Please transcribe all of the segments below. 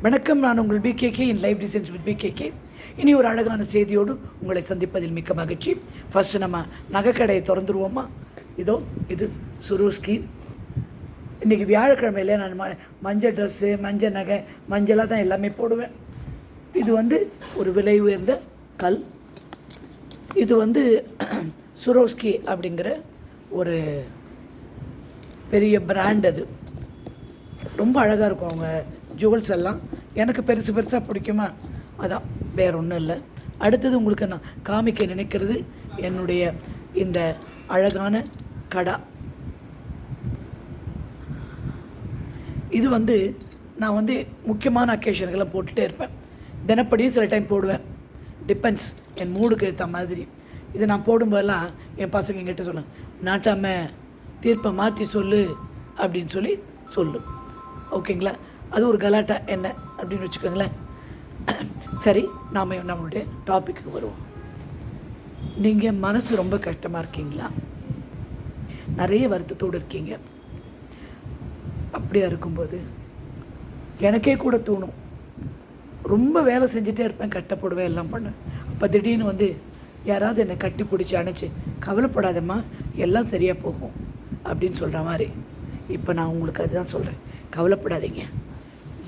வணக்கம், நான் உங்கள் PKK in life designs with PKK. இனி ஒரு அழகான செய்தியோடு உங்களை சந்திப்பதில் மிக்க மகிழ்ச்சி. ஃபஸ்ட்டு நம்ம நகைக்கடையை திறந்துருவோமா? இது சுரோஸ்கி. இன்றைக்கி வியாழக்கிழமையில் நான் மஞ்சள் ட்ரெஸ்ஸு, மஞ்சள் நகை, மஞ்சளாக தான் எல்லாமே போடுவேன். இது ஒரு விலை உயர்ந்த கல். இது சுரோஸ்கி அப்படிங்கிற ஒரு பெரிய பிராண்ட். அது ரொம்ப அழகாக இருக்கும் அவங்க ஜுவல்ஸ் எல்லாம். எனக்கு பெருசாக பிடிக்குமா, அதான், வேறு ஒன்றும் இல்லை. அடுத்தது உங்களுக்கு நான் காமிக்க நினைக்கிறது என்னுடைய இந்த அழகான கடா. இது நான் முக்கியமான அக்கேஷனுக்கெல்லாம் போட்டுகிட்டே இருப்பேன். தினப்படியும் சில டைம் போடுவேன், டிபெண்ட்ஸ் என் மூடுக்கு ஏற்ற மாதிரி. இது நான் போடும்போதெல்லாம் என் பசங்க என்கிட்ட சொல்லுவேன், நாட்டாமல் தீர்ப்பை மாற்றி சொல்லு அப்படின்னு சொல்லு. ஓகேங்களா? அது ஒரு கலாட்டா என்ன அப்படின்னு வச்சுக்கோங்களேன். சரி, நாம் நம்மளுடைய டாப்பிக்கு வருவோம். நீங்கள் மனசு ரொம்ப கஷ்டமாக இருக்கீங்களா? நிறைய வருத்தத்தோடு இருக்கீங்க. அப்படியா இருக்கும்போது எனக்கே கூட தோணும், ரொம்ப வேலை செஞ்சுட்டே இருப்பேன், கட்டப்படுவேன், எல்லாம் பண்ணேன். அப்போ திடீர்னு யாராவது என்னை கட்டி பிடிச்சி அணைச்சி, கவலைப்படாதம்மா எல்லாம் சரியாக போகும் அப்படின்னு சொல்கிற மாதிரி. இப்போ நான் உங்களுக்கு அதுதான் சொல்கிறேன், கவலைப்படாதீங்க,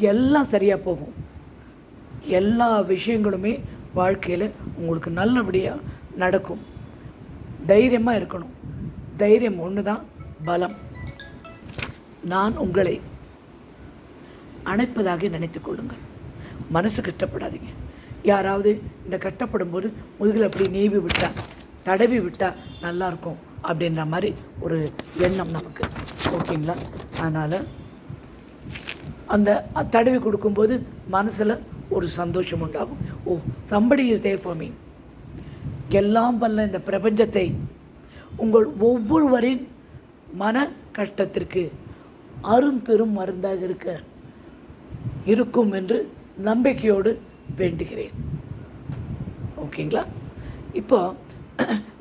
எல்லாம் சரியாக போகும். எல்லா விஷயங்களுமே வாழ்க்கையில் உங்களுக்கு நல்லபடியாக நடக்கும். தைரியமாக இருக்கணும். தைரியம் ஒன்று தான் பலம். நான் உங்களை அணைப்பதாக நினைத்து கொள்ளுங்கள். மனசு கஷ்டப்படாதீங்க. யாராவது இந்த கஷ்டப்படும் போது முதுகில் அப்படி நீவி விட்டால், தடவி விட்டால் நல்லாயிருக்கும் அப்படின்ற மாதிரி ஒரு எண்ணம் நமக்கு. ஓகேங்களா? அதனால் அந்த தடவி கொடுக்கும்போது மனசில் ஒரு சந்தோஷம் உண்டாகும். ஓ, somebody is there for me. எல்லாம் வல்ல இந்த பிரபஞ்சத்தை உங்கள் ஒவ்வொருவரின் மன கஷ்டத்திற்கு அரும்பெரும் மருந்தாக இருக்கும் என்று நம்பிக்கையோடு வேண்டுகிறேன். ஓகேங்களா? இப்போ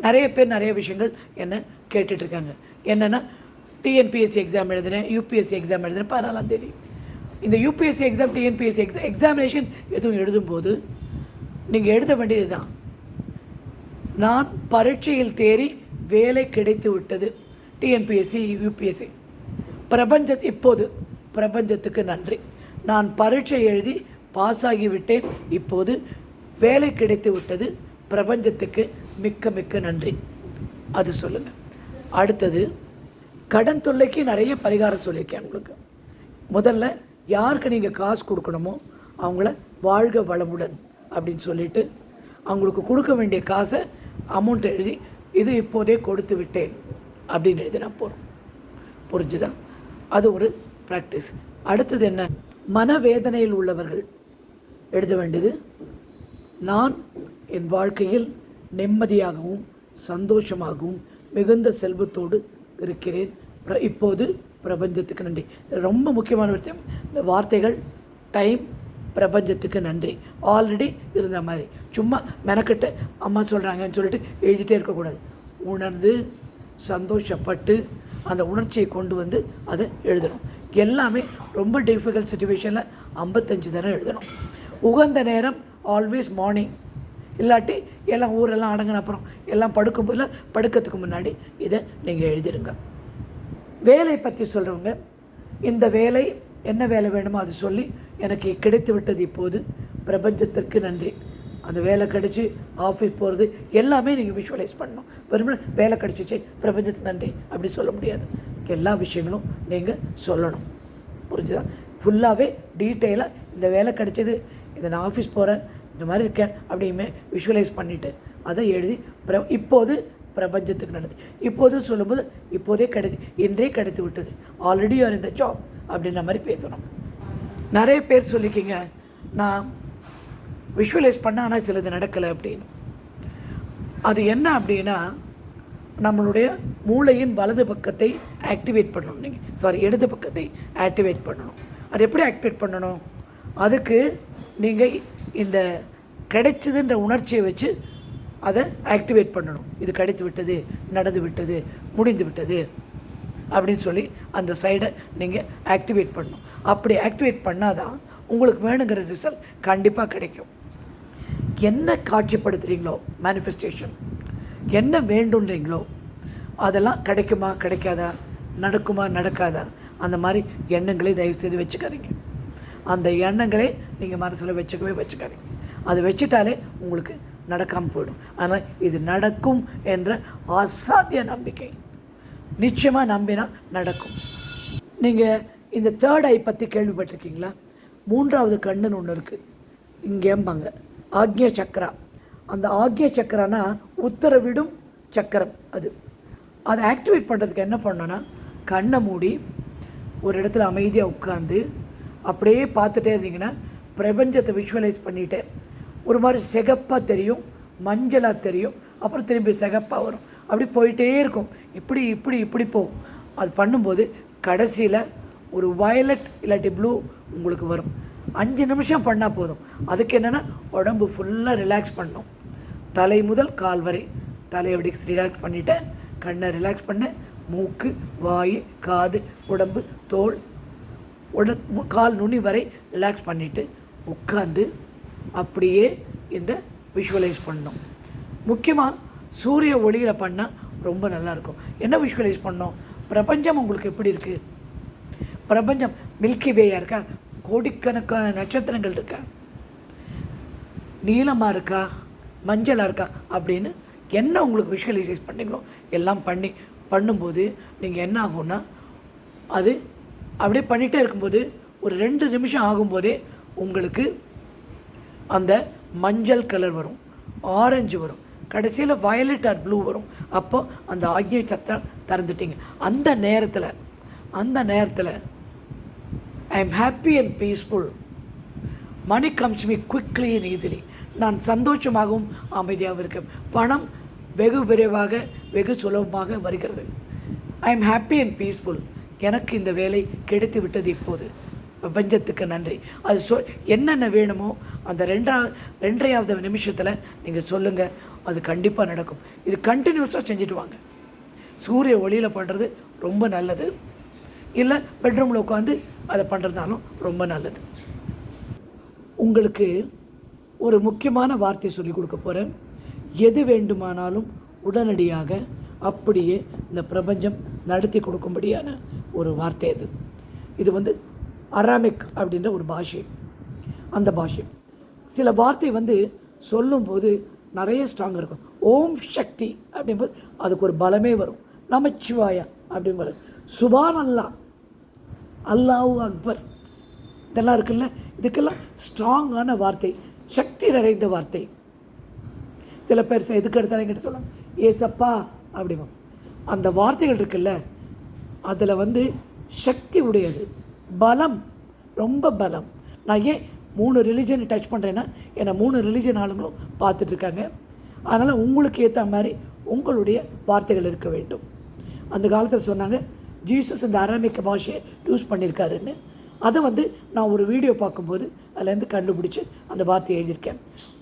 நிறைய பேர் நிறைய விஷயங்கள் என்ன கேட்டுட்ருக்காங்க. என்னென்னா, டிஎன்பிஎஸ்சி எக்ஸாம் எழுதுகிறேன், யூபிஎஸ்சி எக்ஸாம் எழுதுகிறேன் 14ஆம் தேதி. இந்த யூபிஎஸ்சி எக்ஸாம், டிஎன்பிஎஸ்சி எக்ஸாமினேஷன் எதுவும் எழுதும்போது நீங்கள் எழுத வேண்டியது தான், நான் பரீட்சையில் தேறி வேலை கிடைத்து விட்டது. டிஎன்பிஎஸ்சி, யூபிஎஸ்சி, இப்போது பிரபஞ்சத்துக்கு நன்றி. நான் பரீட்சை எழுதி பாஸ் ஆகிவிட்டேன், இப்போது வேலை கிடைத்து விட்டது, பிரபஞ்சத்துக்கு மிக்க மிக்க நன்றி. அது சொல்லுங்கள். அடுத்தது, கடன் தொல்லைக்கு நிறைய பரிகாரம் சொல்லியிருக்கேன் உங்களுக்கு. முதல்ல யாருக்கு நீங்கள் காசு கொடுக்கணுமோ அவங்கள வாழ்க வளமுடன் அப்படின்னு சொல்லிவிட்டு, அவங்களுக்கு கொடுக்க வேண்டிய காசை அமௌண்ட் எழுதி, இது இப்போதே கொடுத்து விட்டேன் அப்படின்னு எழுதினா போகிறோம். புரிஞ்சுதா? அது ஒரு ப்ராக்டிஸ். அடுத்தது என்ன, மனவேதனையில் உள்ளவர்கள் எழுத வேண்டியது, நான் என் வாழ்க்கையில் நிம்மதியாகவும் சந்தோஷமாகவும் மிகுந்த செல்வத்தோடு இருக்கிறேன், இப்போது பிரபஞ்சத்துக்கு நன்றி. ரொம்ப முக்கியமான விஷயம் இந்த வார்த்தைகள். டைம், பிரபஞ்சத்துக்கு நன்றி. ஆல்ரெடி இருந்த மாதிரி சும்மா மெனக்கட்டு அம்மா சொல்கிறாங்கன்னு சொல்லிட்டு எழுதிட்டே இருக்கக்கூடாது. உணர்ந்து சந்தோஷப்பட்டு அந்த உணர்ச்சியை கொண்டு அதை எழுதணும். எல்லாமே ரொம்ப டிஃபிகல்ட் சுச்சுவேஷனில் 55 தடவை எழுதணும். உகந்த நேரம் ஆல்வேஸ் மார்னிங், இல்லாட்டி எல்லாம் ஊரெல்லாம் அடங்கின அப்புறம் எல்லாம் படுக்கிறதுக்கு முன்னாடி இதை நீங்கள் எழுதிடுங்க. வேலை பற்றி சொல்கிறவங்க, இந்த வேலை என்ன வேலை வேணுமோ அது சொல்லி எனக்கு கிடைத்து விட்டது இப்போது, பிரபஞ்சத்திற்கு நன்றி. அந்த வேலை கிடச்சி ஆஃபீஸ் போகிறது எல்லாமே நீங்கள் விஷுவலைஸ் பண்ணணும். வெறுமனே வேலை கிடச்சிச்சு பிரபஞ்சத்துக்கு நன்றி அப்படி சொல்ல முடியாது. எல்லா விஷயங்களும் நீங்கள் சொல்லணும். புரிஞ்சுதா? ஃபுல்லாகவே டீட்டெயிலாக இந்த வேலை கிடச்சிது, இதை நான் ஆஃபீஸ் போகிறேன், இந்த மாதிரி இருக்கேன் அப்படியுமே விஷுவலைஸ் பண்ணிவிட்டு அதை எழுதி இப்போது பிரபஞ்சத்துக்கு நடந்து, இப்போது சொல்லும்போது இப்போதே இன்றே கிடைத்து விட்டது, ஆல்ரெடி யூஆர் இந்த ஜாப் அப்படின்ற மாதிரி பேசணும். நிறைய பேர் சொல்லிக்கிங்க, நான் விஷுவலைஸ் பண்ண ஆனால் சிலது நடக்கலை அப்படின்னு. அது என்ன அப்படின்னா, நம்மளுடைய மூளையின் வலது பக்கத்தை ஆக்டிவேட் பண்ணணும். இடது பக்கத்தை ஆக்டிவேட் பண்ணணும். அது எப்படி ஆக்டிவேட் பண்ணணும்? அதுக்கு நீங்கள் இந்த கிடைச்சதுன்ற உணர்ச்சியை வச்சு அதை ஆக்டிவேட் பண்ணணும். இது கிடைத்து விட்டது, நடந்து விட்டது, முடிந்து விட்டது அப்படின்னு சொல்லி அந்த சைடை நீங்கள் ஆக்டிவேட் பண்ணணும். அப்படி ஆக்டிவேட் பண்ணால் தான் உங்களுக்கு வேணுங்கிற ரிசல்ட் கண்டிப்பாக கிடைக்கும். என்ன காட்சிப்படுத்துகிறீங்களோ மேனிஃபெஸ்டேஷன், என்ன வேண்டுன்றீங்களோ அதெல்லாம் கிடைக்குமா கிடைக்காதா, நடக்குமா நடக்காதா, அந்த மாதிரி எண்ணங்களை தயவுசெய்து வச்சுக்காதீங்க. அந்த எண்ணங்களே நீங்கள் மனசில் வச்சுக்காதீங்க. அதை வச்சுட்டாலே உங்களுக்கு நடக்காமல் போயிடும். ஆனால் இது நடக்கும் என்ற அசாத்திய நம்பிக்கை, நிச்சயமாக நம்பினா நடக்கும். நீங்கள் இந்த தேர்ட் ஐ பற்றி கேள்விப்பட்டிருக்கீங்களா? மூன்றாவது கண்ணுன்னு ஒன்று இருக்குது இங்கேம்பாங்க, ஆக்ஞ சக்கரா. அந்த ஆக்ஞ சக்கரானா உத்தரவிடும் சக்கரம். அதை ஆக்டிவேட் பண்ணுறதுக்கு என்ன பண்ணோன்னா, கண்ணை மூடி ஒரு இடத்துல அமைதியாக உட்காந்து அப்படியே பார்த்துட்டே இருந்தீங்கன்னா பிரபஞ்சத்தை விஷுவலைஸ் பண்ணிவிட்டு ஒரு மாதிரி சிகப்பாக தெரியும், மஞ்சளாக தெரியும், அப்புறம் திரும்பி சிகப்பாக வரும், அப்படி போயிட்டே இருக்கும். இப்படி இப்படி இப்படி போகும். அது பண்ணும்போது கடைசியில் ஒரு வயலட் இல்லாட்டி ப்ளூ உங்களுக்கு வரும். 5 நிமிஷம் பண்ணால் போதும். அதுக்கு என்னென்னா உடம்பு ஃபுல்லாக ரிலாக்ஸ் பண்ணணும். தலை முதல் கால் வரை தலையை அப்படி ரிலாக்ஸ் பண்ணிவிட்டேன், கண்ணை ரிலாக்ஸ் பண்ணேன், மூக்கு, வாய், காது, உடம்பு, தோல், கால் நுனி வரை ரிலாக்ஸ் பண்ணிவிட்டு உட்காந்து அப்படியே இந்த விஷுவலைஸ் பண்ணணும். முக்கியமாக சூரிய ஒளியில் பண்ணால் ரொம்ப நல்லாயிருக்கும். என்ன விஷுவலைஸ் பண்ணோம்? பிரபஞ்சம் உங்களுக்கு எப்படி இருக்குது? பிரபஞ்சம் மில்கி வேயாக இருக்கா? கோடிக்கணக்கான நட்சத்திரங்கள் இருக்கா? நீளமாக இருக்கா? மஞ்சளாக இருக்கா? அப்படின்னு என்ன உங்களுக்கு விஷுவலைசைஸ் பண்ணிங்களோ எல்லாம் பண்ணும்போது நீங்கள் என்ன ஆகும்னா, அது அப்படியே பண்ணிகிட்டே இருக்கும்போது ஒரு 2 நிமிஷம் ஆகும்போதே உங்களுக்கு அந்த மஞ்சள் கலர் வரும், ஆரஞ்சு வரும், கடைசியில் வயலட் ஆர் ப்ளூ வரும். அப்போ அந்த ஆக்ஞை சக்கரம் திறந்துட்டீங்க. அந்த நேரத்தில் I am happy and peaceful, money comes me quickly and easily. நான் சந்தோஷமாகவும் அமைதியாகவும் இருக்கேன். பணம் வெகு விரைவாக வெகு சுலபமாக வருகிறது. ஐ எம் ஹாப்பி அண்ட் பீஸ்ஃபுல். எனக்கு இந்த வேலை கிடைத்து விட்டது இப்போது, பிரபஞ்சத்துக்கு நன்றி. அது என்னென்ன வேணுமோ அந்த 2.5 நிமிஷத்தில் நீங்கள் சொல்லுங்கள், அது கண்டிப்பாக நடக்கும். இது கண்டினியூஸாக செஞ்சுட்டு வாங்க. சூரிய ஒளியில் பண்ணுறது ரொம்ப நல்லது, இல்லை பெட்ரூமில் உட்காந்து அதை பண்ணுறதுனாலும் ரொம்ப நல்லது. உங்களுக்கு ஒரு முக்கியமான வார்த்தை சொல்லிக் கொடுக்க போகிறேன். எது வேண்டுமானாலும் உடனடியாக அப்படியே இந்த பிரபஞ்சம் நடத்தி கொடுக்கும்படியான ஒரு வார்த்தை இது அராமிக் அப்படின்ற ஒரு பாஷை. அந்த பாஷை சில வார்த்தை சொல்லும்போது நிறைய ஸ்ட்ராங் இருக்கும். ஓம் சக்தி அப்படிங்கும்போது அதுக்கு ஒரு பலமே வரும். நமச்சிவாயா அப்படிங்கும்போது சுபான் அல்லா, அல்லாஹு அக்பர், இதெல்லாம் இருக்குல்ல, இதுக்கெல்லாம் ஸ்ட்ராங்கான வார்த்தை, சக்தி நிறைந்த வார்த்தை. சில பேர் எதுக்கு எடுத்தாலும் என்கிட்ட சொல்லுவாங்க, ஏசப்பா அப்படிமா. அந்த வார்த்தைகள் இருக்குல்ல, அதில் சக்தி உடையது, பலம், ரொம்ப பலம். நான் ஏன் 3 ரிலிஜனை டச் பண்ணுறேன்னா, என்னை 3 ரிலிஜன் ஆளுங்களும் பார்த்துட்ருக்காங்க. அதனால் உங்களுக்கு ஏற்ற மாதிரி உங்களுடைய வார்த்தைகள் இருக்க வேண்டும். அந்த காலத்தில் சொன்னாங்க ஜீசஸ் இந்த அராமிக் பாஷையை யூஸ் பண்ணியிருக்காருன்னு. அதை நான் ஒரு வீடியோ பார்க்கும்போது அதுலேருந்து கண்டுபிடிச்சி அந்த வார்த்தையை எழுதியிருக்கேன்.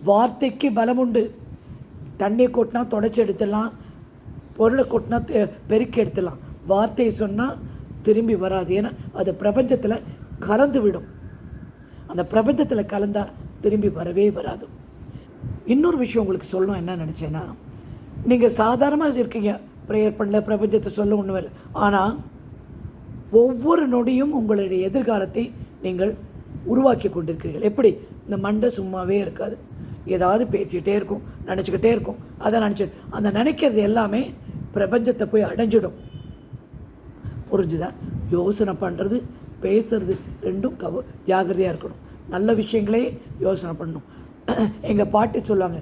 வார்த்தைக்கு பலம் உண்டு. தண்ணியை கொட்டினா தொடச்சி எடுத்துடலாம், பொருளை கொட்டினா பெருக்கி எடுத்துடலாம். வார்த்தையை சொன்னால் திரும்பி வராது. ஏன்னா அது பிரபஞ்சத்தில் கலந்து விடும். அந்த பிரபஞ்சத்தில் கலந்தால் திரும்பி வரவே வராது. இன்னொரு விஷயம் உங்களுக்கு சொல்லணும் என்ன நினச்சேன்னா, நீங்கள் சாதாரணமாக இருக்கீங்க, ப்ரேயர் பண்ணல, பிரபஞ்சத்தை சொல்ல ஒன்றுமே இல்லை. ஆனால் ஒவ்வொரு நொடியும் உங்களுடைய எதிர்காலத்தை நீங்கள் உருவாக்கி கொண்டிருக்கிறீர்கள். எப்படி? இந்த மண்டை சும்மாவே இருக்காது, ஏதாவது பேசிக்கிட்டே இருக்கும், நினச்சிக்கிட்டே இருக்கும். அதை அந்த நினைக்கிறது எல்லாமே பிரபஞ்சத்தை போய் அடைஞ்சிடும். புரிஞ்சுதா? யோசனை பண்ணுறது, பேசுறது ரெண்டும் ஜாகிரதையாக இருக்கணும். நல்ல விஷயங்களே யோசனை பண்ணணும். எங்கள் பாட்டி சொல்லுவாங்க,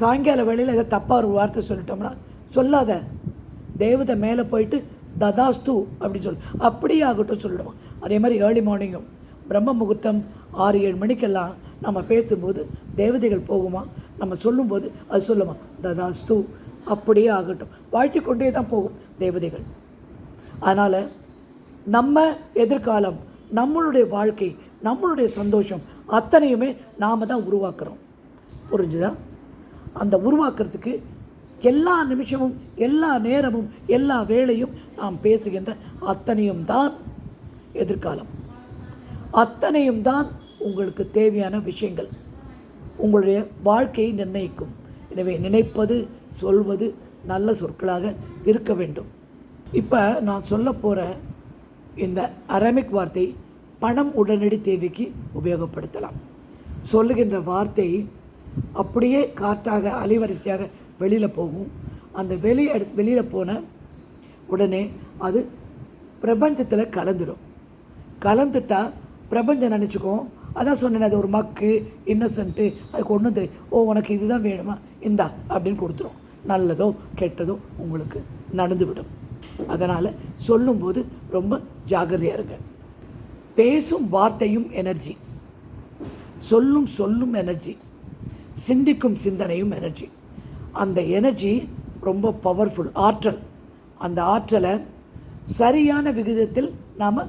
சாயங்கால வேளையில் எதாவது தப்பாக ஒரு வார்த்தை சொல்லிட்டோம்னா சொல்லாத, தேவதை மேலே போயிட்டு ததாஸ்து அப்படி அப்படியே ஆகட்டும் சொல்லிடுவோம். அதே மாதிரி ஏர்லி மார்னிங்கும் பிரம்ம முகூர்த்தம் 6-7 மணிக்கெல்லாம் நம்ம பேசும்போது தேவதைகள் போகுமா, நம்ம சொல்லும்போது அது சொல்லுமா, ததாஸ்து அப்படியே ஆகட்டும், வாழ்த்தி கொண்டே தான் போகும் தேவதைகள். அதனால் நம்ம எதிர்காலம், நம்மளுடைய வாழ்க்கை, நம்மளுடைய சந்தோஷம் அத்தனையுமே நாம் தான் உருவாக்குறோம். புரிஞ்சுதா? அந்த உருவாக்குறதுக்கு எல்லா நிமிஷமும், எல்லா நேரமும், எல்லா வேளையும் நாம் பேசுகின்ற அத்தனையும் தான் எதிர்காலம், அத்தனையும் தான் உங்களுக்கு தேவையான விஷயங்கள் உங்களுடைய வாழ்க்கையை நிர்ணயிக்கும். எனவே நினைப்பது சொல்வது நல்ல சொற்களாக இருக்க வேண்டும். இப்போ நான் சொல்ல போகிற இந்த அரமிக் வார்த்தை பணம் உடனடி தேவைக்கு உபயோகப்படுத்தலாம். சொல்லுகின்ற வார்த்தை அப்படியே காற்றாக அலைவரிசையாக வெளியில் போகும். அந்த வெளியில் போன உடனே அது பிரபஞ்சத்தில் கலந்துட்டால் பிரபஞ்சம் நினச்சிக்கும். அதான் சொன்னேன், அது ஒரு மக்கு இன்னசென்ட்டு, அதுக்கு ஒன்றும் தெரியும். ஓ உனக்கு இதுதான் வேணுமா, இந்தா அப்படின்னு கொடுத்துரும். நல்லதோ கெட்டதோ உங்களுக்கு நடந்துவிடும். அதனால் சொல்லும்போது ரொம்ப ஜாக்கிரதையாக இருங்க. பேசும் வார்த்தையும் எனர்ஜி, சொல்லும் எனர்ஜி, சிந்திக்கும் சிந்தனையும் எனர்ஜி. அந்த எனர்ஜி ரொம்ப பவர்ஃபுல் ஆற்றல். அந்த ஆற்றலை சரியான விகிதத்தில் நாம்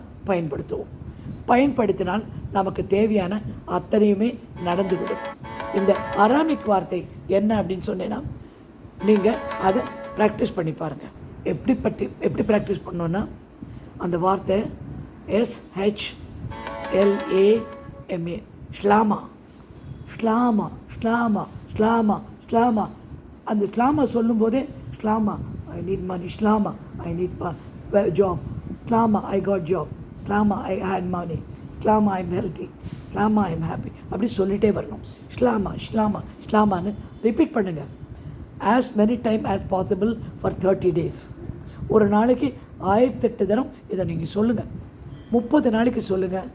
பயன்படுத்தினால் நமக்கு தேவையான அத்தனையுமே நடந்துவிடும். இந்த அராமிக் வார்த்தை என்ன அப்படின்னு சொன்னேன்னா, நீங்கள் அதை ப்ராக்டிஸ் பண்ணி பாருங்கள். எப்படி ப்ராக்டிஸ் பண்ணோன்னா, அந்த வார்த்தை SHLAMA ஷ்லாமா ஷ்லாமா ஷ்லாமா ஷ்லாமா ஷ்லாமா. அந்த ஷ்லாமா சொல்லும்போதே ஷ்லாமா ஐ நீட் மனி, ஷ்லாமா ஐ நீட் ஜாப், ஷ்லாமா ஐ காட் ஜாப், ஷ்லாமா ஐ ஹேட் மனி, ஷ்லாமா ஐ எம் ஹெல்த்தி, ஷ்லாமா ஐ எம் ஹாப்பி, அப்படி சொல்லிகிட்டே வரணும். ஷ்லாமா ஷ்லாமா ஷ்லாமான்னு ரிப்பீட் பண்ணுங்கள். as many time as possible for 30 days. ஒரு நாளைக்கு 1008 தரம் இதை நீங்கள் சொல்லுங்கள். 30 நாளைக்கு சொல்லுங்கள்.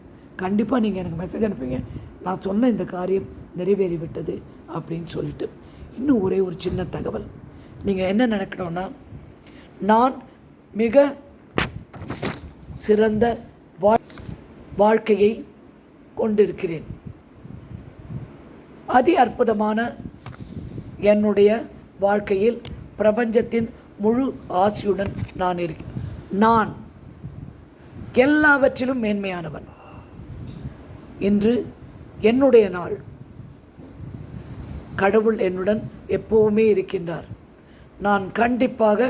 கண்டிப்பாக நீங்கள் எனக்கு மெசேஜ் அனுப்புங்க, நான் சொன்ன இந்த காரியம் நிறைவேறிவிட்டது அப்படின்னு சொல்லிட்டு. இன்னும் ஒரே ஒரு சின்ன தகவல். நீங்கள் என்ன நினைக்கணும்னா, நான் மிக சிறந்த வாழ்க்கையை கொண்டிருக்கிறேன், அதி அற்புதமான என்னுடைய வாழ்க்கையில் பிரபஞ்சத்தின் முழு ஆசியுடன் நான் இருக்கிறேன், நான் எல்லாவற்றிலும் மேன்மையானவன், இன்று என்னுடைய நாள், கடவுள் என்னுடன் எப்போவுமே இருக்கின்றார், நான் கண்டிப்பாக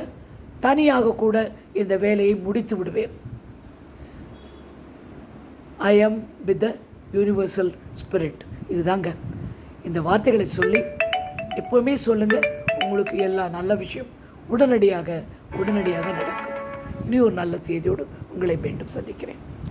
தனியாக கூட இந்த வேலையை முடித்து விடுவேன். I am with the universal spirit. இதுதாங்க. இந்த வார்த்தைகளை சொல்லி எப்போவுமே சொல்லுங்கள். உங்களுக்கு எல்லா நல்ல விஷயம் உடனடியாக நடக்கும். இனி ஒரு நல்ல செய்தியோடு உங்களை மீண்டும் சந்திக்கிறேன்.